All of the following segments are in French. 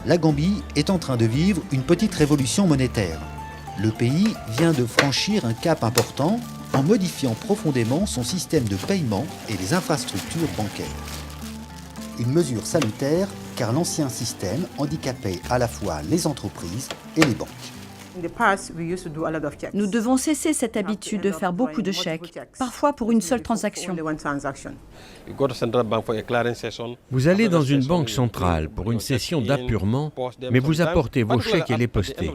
la Gambie est en train de vivre une petite révolution monétaire. Le pays vient de franchir un cap important en modifiant profondément son système de paiement et les infrastructures bancaires. Une mesure salutaire car l'ancien système handicapait à la fois les entreprises et les banques. Nous devons cesser cette habitude de faire beaucoup de chèques, parfois pour une seule transaction. Vous allez dans une banque centrale pour une session d'appurement, mais vous apportez vos chèques et les postez.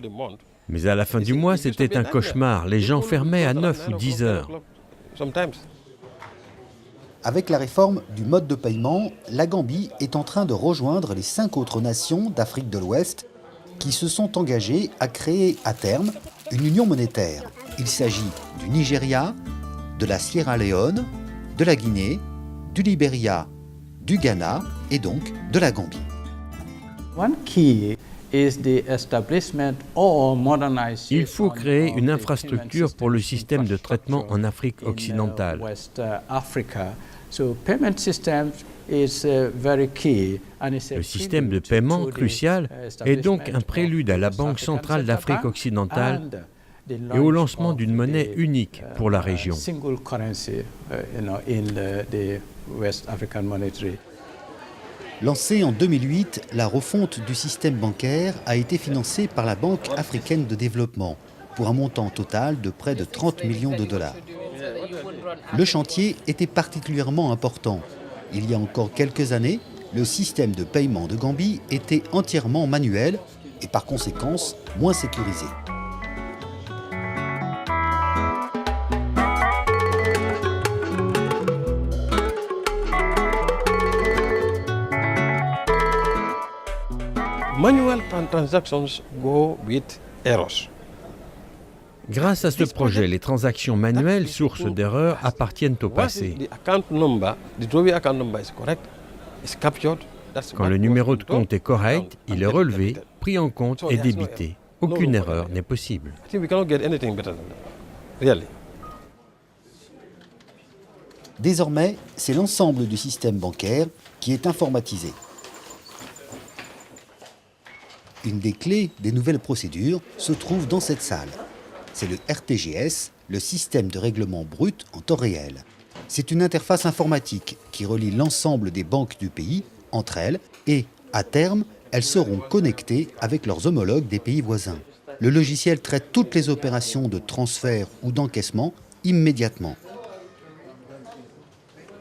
Mais à la fin du mois, c'était un cauchemar. Les gens fermaient à 9 ou 10 heures. Avec la réforme du mode de paiement, la Gambie est en train de rejoindre les 5 autres nations d'Afrique de l'Ouest qui se sont engagées à créer à terme une union monétaire. Il s'agit du Nigeria, de la Sierra Leone, de la Guinée, du Libéria, du Ghana et donc de la Gambie. Il faut créer une infrastructure pour le système de traitement en Afrique occidentale. Le système de paiement crucial est donc un prélude à la Banque centrale d'Afrique occidentale et au lancement d'une monnaie unique pour la région. Lancée en 2008, la refonte du système bancaire a été financée par la Banque africaine de développement pour un montant total de près de 30 millions de dollars. Le chantier était particulièrement important. Il y a encore quelques années, le système de paiement de Gambie était entièrement manuel et par conséquence moins sécurisé. Manual transactions go with errors. Grâce à ce projet, les transactions manuelles, sources d'erreurs, appartiennent au passé. Quand le numéro de compte est correct, il est relevé, pris en compte et débité. Aucune erreur n'est possible. Désormais, c'est l'ensemble du système bancaire qui est informatisé. Une des clés des nouvelles procédures se trouve dans cette salle. C'est le RTGS, le système de règlement brut en temps réel. C'est une interface informatique qui relie l'ensemble des banques du pays entre elles et, à terme, elles seront connectées avec leurs homologues des pays voisins. Le logiciel traite toutes les opérations de transfert ou d'encaissement immédiatement.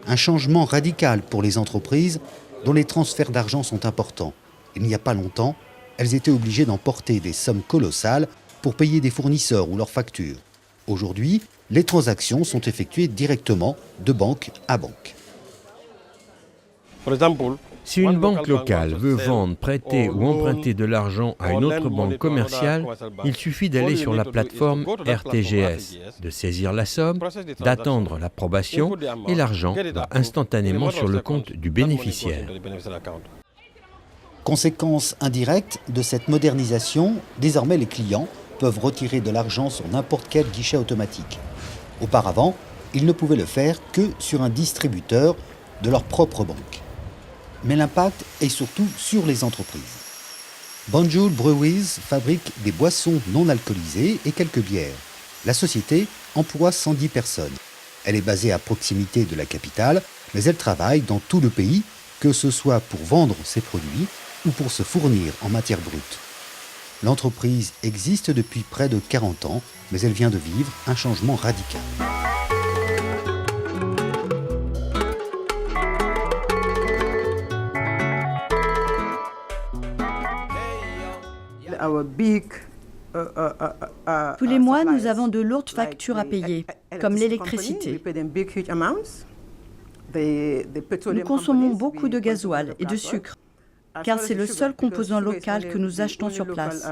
Un changement radical pour les entreprises dont les transferts d'argent sont importants. Il n'y a pas longtemps, elles étaient obligées d'emporter des sommes colossales pour payer des fournisseurs ou leurs factures. Aujourd'hui, les transactions sont effectuées directement de banque à banque. Si une banque locale veut vendre, prêter ou emprunter de l'argent à une autre banque commerciale, il suffit d'aller sur la plateforme RTGS, de saisir la somme, d'attendre l'approbation et l'argent va instantanément sur le compte du bénéficiaire. Conséquence indirecte de cette modernisation, désormais les clients peuvent retirer de l'argent sur n'importe quel guichet automatique. Auparavant, ils ne pouvaient le faire que sur un distributeur de leur propre banque. Mais l'impact est surtout sur les entreprises. Banjul Breweries fabrique des boissons non alcoolisées et quelques bières. La société emploie 110 personnes. Elle est basée à proximité de la capitale, mais elle travaille dans tout le pays, que ce soit pour vendre ses produits ou pour se fournir en matière brute. L'entreprise existe depuis près de 40 ans, mais elle vient de vivre un changement radical. Tous les mois, nous avons de lourdes factures à payer, comme l'électricité. Nous consommons beaucoup de gasoil et de sucre, car c'est le seul composant local que nous achetons sur place.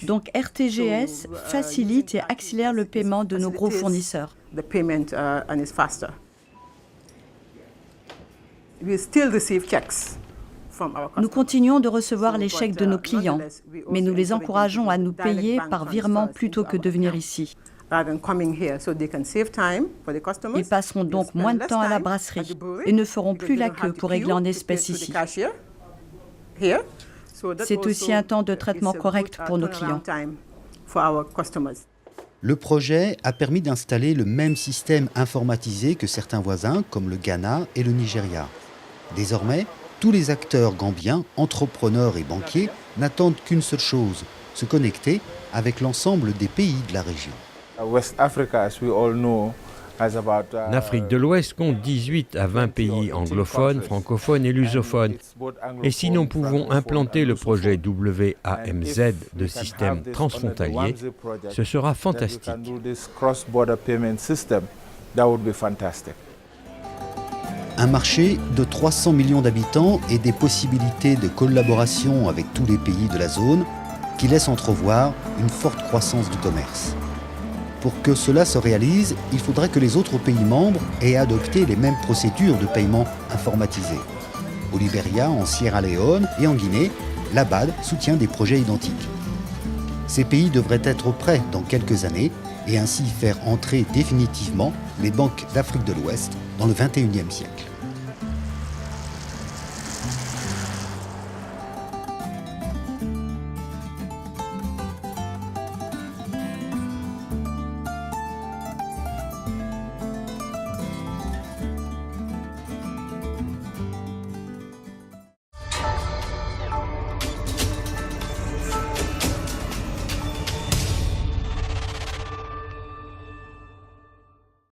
Donc RTGS facilite et accélère le paiement de nos gros fournisseurs. Nous continuons de recevoir les chèques de nos clients, mais nous les encourageons à nous payer par virement plutôt que de venir ici. Ils passeront donc moins de temps à la brasserie et ne feront plus la queue pour régler en espèces ici. C'est aussi un temps de traitement correct pour nos clients. Le projet a permis d'installer le même système informatisé que certains voisins, comme le Ghana et le Nigeria. Désormais, tous les acteurs gambiens, entrepreneurs et banquiers, n'attendent qu'une seule chose, se connecter avec l'ensemble des pays de la région. L'Afrique de l'Ouest compte 18 à 20 pays anglophones, francophones et lusophones. Et si nous pouvons implanter le projet WAMZ de système transfrontalier, ce sera fantastique. Un marché de 300 millions d'habitants et des possibilités de collaboration avec tous les pays de la zone qui laissent entrevoir une forte croissance du commerce. Pour que cela se réalise, il faudrait que les autres pays membres aient adopté les mêmes procédures de paiement informatisées. Au Libéria, en Sierra Leone et en Guinée, la BAD soutient des projets identiques. Ces pays devraient être prêts dans quelques années et ainsi faire entrer définitivement les banques d'Afrique de l'Ouest dans le XXIe siècle.